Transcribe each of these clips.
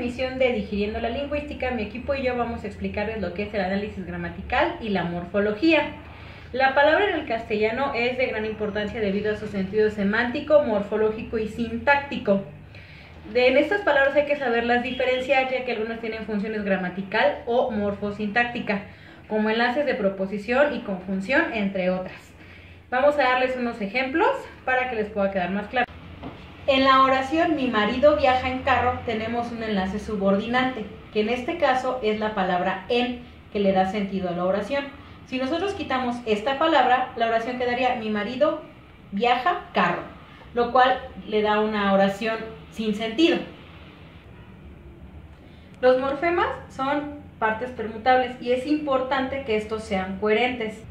emisión de Digiriendo la Lingüística, mi equipo y yo vamos a explicarles lo que es el análisis gramatical y la morfología. La palabra en el castellano es de gran importancia debido a su sentido semántico, morfológico y sintáctico. En estas palabras hay que saberlas diferenciar, ya que algunas tienen funciones gramatical o morfosintáctica, como enlaces de proposición y conjunción, entre otras. Vamos a darles unos ejemplos para que les pueda quedar más claro. En la oración mi marido viaja en carro tenemos un enlace subordinante, que en este caso es la palabra en, que le da sentido a la oración. Si nosotros quitamos esta palabra, la oración quedaría mi marido viaja carro, lo cual le da una oración sin sentido. Los morfemas son partes permutables y es importante que estos sean coherentes.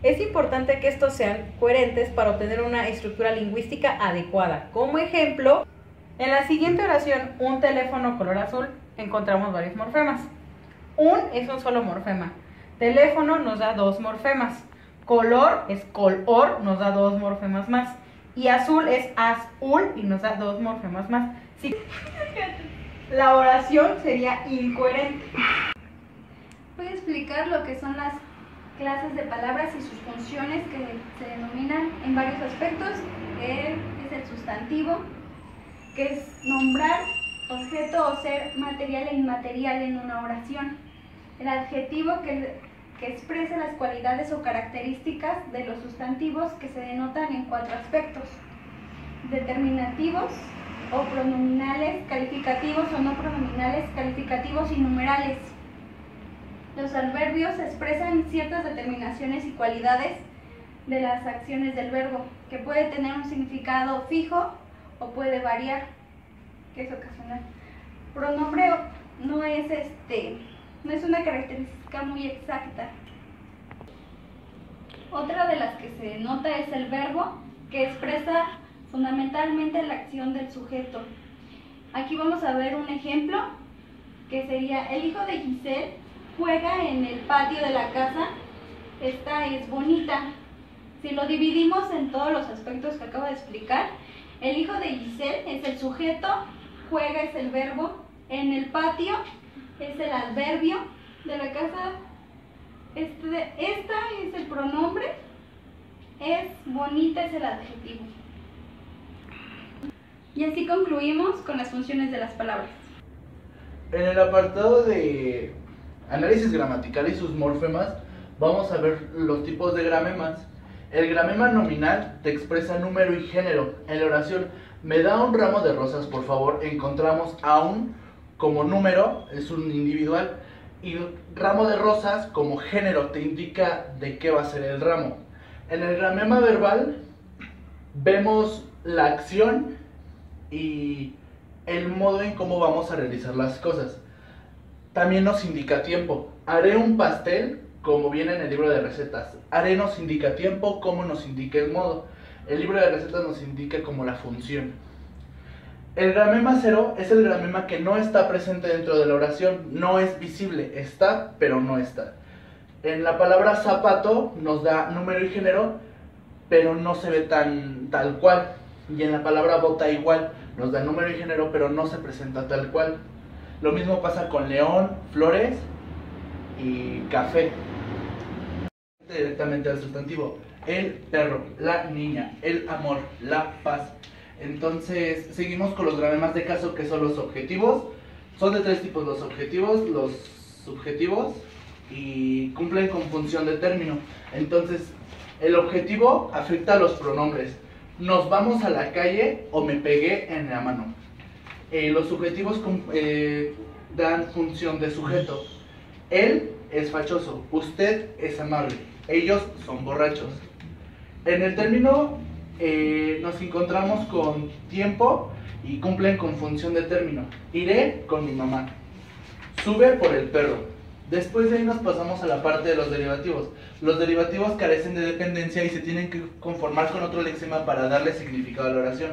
Es importante que estos sean coherentes para obtener una estructura lingüística adecuada. Como ejemplo, en la siguiente oración, un teléfono color azul, encontramos varios morfemas. Un es un solo morfema. Teléfono nos da dos morfemas. Color es color, nos da dos morfemas más. Y azul es azul y nos da dos morfemas más. Sí. La oración sería incoherente. Voy a explicar lo que son las clases de palabras y sus funciones que se denominan en varios aspectos. Es el sustantivo, que es nombrar, objeto o ser material e inmaterial en una oración. El adjetivo que expresa las cualidades o características de los sustantivos que se denotan en cuatro aspectos: determinativos o pronominales, calificativos o no pronominales, calificativos y numerales. Los adverbios expresan ciertas determinaciones y cualidades de las acciones del verbo, que puede tener un significado fijo o puede variar, que es ocasional. Pronombre no es una característica muy exacta. Otra de las que se denota es el verbo, que expresa fundamentalmente la acción del sujeto. Aquí vamos a ver un ejemplo, que sería: el hijo de Giselle juega en el patio de la casa. Esta es bonita. Si lo dividimos en todos los aspectos que acabo de explicar, el hijo de Giselle es el sujeto, juega es el verbo, en el patio es el adverbio de la casa, esta es el pronombre, es bonita es el adjetivo. Y así concluimos con las funciones de las palabras. En el apartado de análisis gramatical y sus morfemas, vamos a ver los tipos de gramemas. El gramema nominal te expresa número y género. En la oración, me da un ramo de rosas, por favor, encontramos a un como número, es un individual, y ramo de rosas como género, te indica de qué va a ser el ramo. En el gramema verbal, vemos la acción y el modo en cómo vamos a realizar las cosas. También nos indica tiempo. Haré un pastel, como viene en el libro de recetas. Haré nos indica tiempo, como nos indica el modo. El libro de recetas nos indica como la función. El gramema cero es el gramema que no está presente dentro de la oración. No es visible, está, pero no está. En la palabra zapato nos da número y género, pero no se ve tal cual. Y en la palabra bota igual, nos da número y género, pero no se presenta tal cual. Lo mismo pasa con león, flores y café. Directamente al sustantivo. El perro, la niña, el amor, la paz. Entonces, seguimos con los gramemas de caso, que son los objetivos. Son de tres tipos: los objetivos, los subjetivos y cumplen con función de término. Entonces, el objetivo afecta a los pronombres. Nos vamos a la calle o me pegué en la mano. Los subjetivos dan función de sujeto. Él es fachoso, usted es amable, ellos son borrachos. En el término nos encontramos con tiempo y cumplen con función de término. Iré con mi mamá. Sube por el perro. Después de ahí nos pasamos a la parte de los derivativos. Los derivativos carecen de dependencia y se tienen que conformar con otro lexema para darle significado a la oración.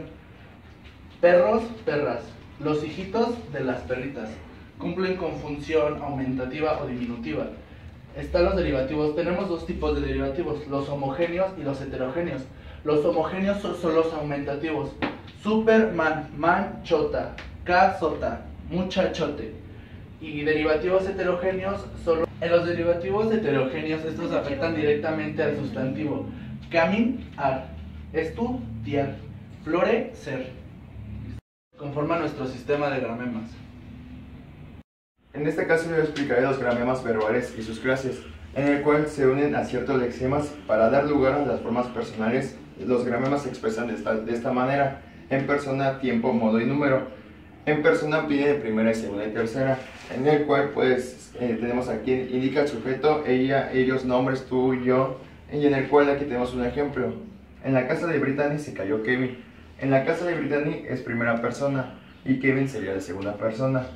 Perros, perras. Los hijitos de las perritas. Cumplen con función aumentativa o diminutiva. Están los derivativos. Tenemos dos tipos de derivativos: los homogéneos y los heterogéneos. Los homogéneos son los aumentativos. Superman, manchota, casota, muchachote. Y derivativos heterogéneos, solo en los derivativos heterogéneos estos afectan directamente al sustantivo. Caminar, estudiar, florecer. Conforma nuestro sistema de gramemas. En este caso yo explicaré los gramemas verbales y sus clases, en el cual se unen a ciertos lexemas para dar lugar a las formas personales. Los gramemas se expresan de esta manera: en persona, tiempo, modo y número. En persona viene de primera, segunda y tercera, en el cual pues tenemos aquí, indica el sujeto, ella, ellos, nombres, tú, yo, y en el cual aquí tenemos un ejemplo. En la casa de Brittany se cayó Kevin. En la casa de Brittany es primera persona y Kevin sería de segunda persona.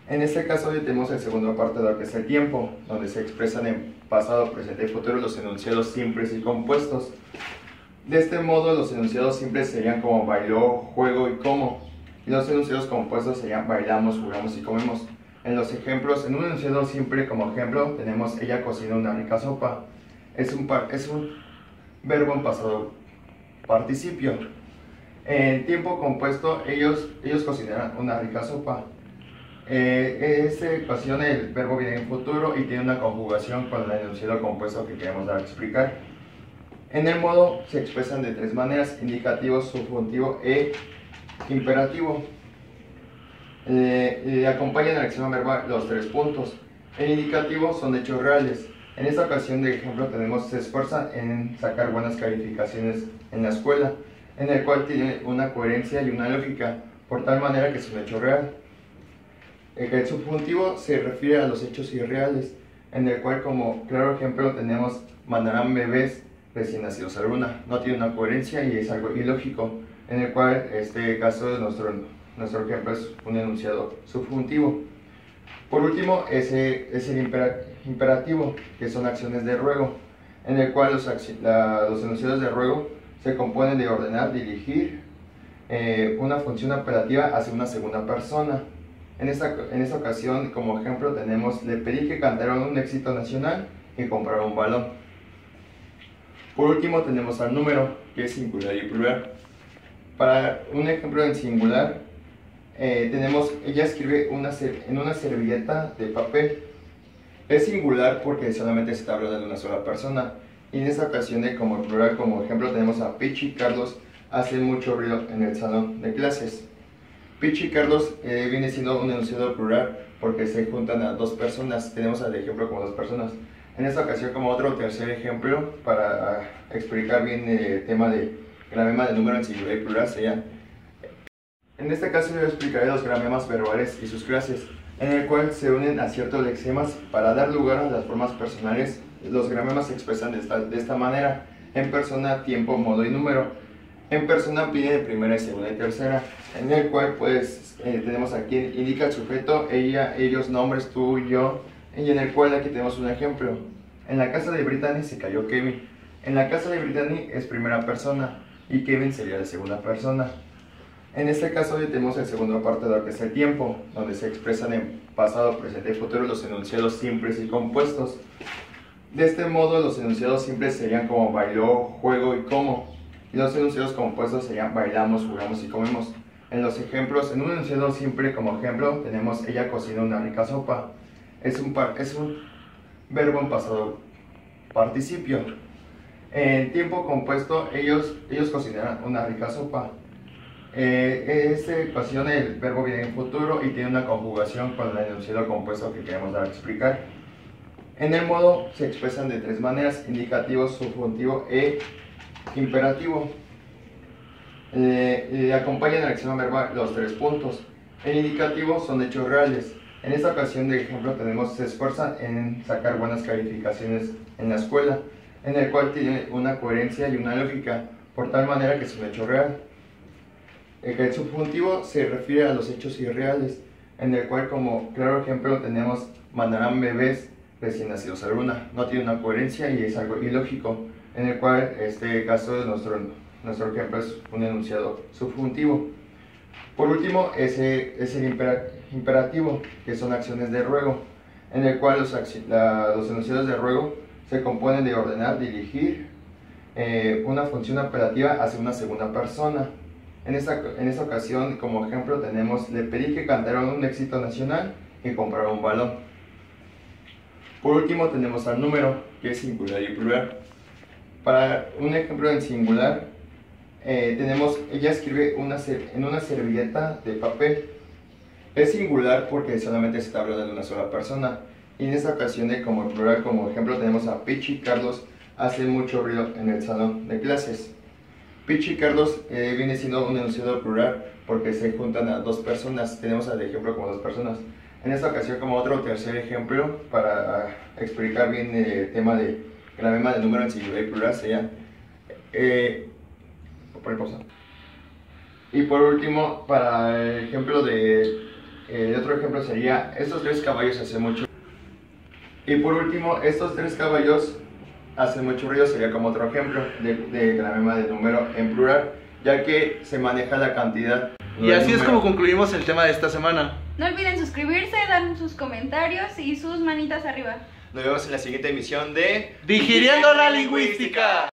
En este caso hoy tenemos el segundo apartado, que es el tiempo, donde se expresan en pasado, presente y futuro los enunciados simples y compuestos. De este modo los enunciados simples serían como bailó, juego y como, y los enunciados compuestos serían bailamos, jugamos y comemos. En los ejemplos, en un enunciado simple como ejemplo tenemos ella cocinó una rica sopa. Es un verbo en pasado participio. En tiempo compuesto, ellos cocinaron una rica sopa. En esta ocasión el verbo viene en futuro y tiene una conjugación con el enunciado compuesto que queremos dar a explicar. En el modo se expresan de tres maneras: indicativo, subjuntivo e imperativo. Acompañan al axioma verbal los tres puntos. El indicativo son hechos reales. En esta ocasión de ejemplo tenemos se esfuerza en sacar buenas calificaciones en la escuela, en el cual tiene una coherencia y una lógica, por tal manera que es un hecho real. El subjuntivo se refiere a los hechos irreales, en el cual como claro ejemplo tenemos mandarán bebés recién nacidos a la luna. No tiene una coherencia y es algo ilógico, en el cual este caso nuestro ejemplo es un enunciado subjuntivo. Por último es el imperativo, que son acciones de ruego, en el cual los enunciados de ruego se componen de ordenar, dirigir una función operativa hacia una segunda persona. En esta ocasión, como ejemplo, tenemos: le pedí que cantaran un éxito nacional y compraron un balón. Por último, tenemos al número, que es singular y plural. Para un ejemplo en singular, tenemos: ella escribe en una servilleta de papel. Es singular porque solamente se está hablando de una sola persona. Y en esta ocasión, como plural, como ejemplo, tenemos a Pichi y Carlos hacen mucho ruido en el salón de clases. Pichi y Carlos viene siendo un enunciado plural porque se juntan a dos personas. Tenemos al ejemplo como dos personas. En esta ocasión, como otro tercer ejemplo, para explicar bien el tema de gramema de número en singular y plural, sería: en este caso yo explicaré los gramemas verbales y sus clases, en el cual se unen a ciertos lexemas para dar lugar a las formas personales. Los gramemas se expresan de esta manera: en persona, tiempo, modo y número. En persona viene de primera, segunda y tercera, en el cual pues tenemos aquí, indica el sujeto, ella, ellos, nombres, tú, yo, y en el cual aquí tenemos un ejemplo. En la casa de Brittany se cayó Kevin. En la casa de Brittany es primera persona y Kevin sería de segunda persona. En este caso hoy tenemos el segundo apartado, que es el tiempo, donde se expresan en pasado, presente y futuro los enunciados simples y compuestos. De este modo los enunciados simples serían como bailó, juego y como, y los enunciados compuestos serían bailamos, jugamos y comemos. En los ejemplos, en un enunciado simple como ejemplo tenemos: ella cocinó una rica sopa. Es un verbo en pasado participio. En tiempo compuesto, ellos cocinaron una rica sopa. En esta ocasión el verbo viene en futuro y tiene una conjugación con el enunciado compuesto que queremos dar a explicar. En el modo se expresan de tres maneras: indicativo, subjuntivo e imperativo. Acompañan al axioma verbal los tres puntos. El indicativo son hechos reales. En esta ocasión de ejemplo tenemos se esfuerzan en sacar buenas calificaciones en la escuela, en el cual tiene una coherencia y una lógica, por tal manera que es un hecho real. El subjuntivo se refiere a los hechos irreales, en el cual como claro ejemplo tenemos mandarán bebés recién nacidos a la luna. No tiene una coherencia y es algo ilógico, en el cual este caso nuestro ejemplo es un enunciado subjuntivo. Por último es el imperativo, que son acciones de ruego, en el cual los enunciados de ruego se componen de ordenar, dirigir una función operativa hacia una segunda persona. En esta ocasión, como ejemplo, tenemos: le pedí que cantaran un éxito nacional y compraron un balón. Por último, tenemos al número, que es singular y plural. Para un ejemplo en singular, ella escribe en una servilleta de papel. Es singular porque solamente se está hablando de una sola persona. Y en esta ocasión, como plural, como ejemplo, tenemos a Pichi y Carlos hacen mucho ruido en el salón de clases. Pichi y Carlos viene siendo un enunciado plural porque se juntan a dos personas. Tenemos al ejemplo como dos personas. En esta ocasión, como otro tercer ejemplo, para explicar bien el tema de gramema de número en singular y plural, sería y por último, para el ejemplo otro ejemplo sería: estos tres caballos hacen mucho. Y por último, estos tres caballos hacen mucho ruido, sería como otro ejemplo de gramema de número en plural, ya que se maneja la cantidad. Y así es como concluimos el tema de esta semana. No olviden suscribirse, dar sus comentarios y sus manitas arriba. Nos vemos en la siguiente emisión de Digiriendo la Lingüística.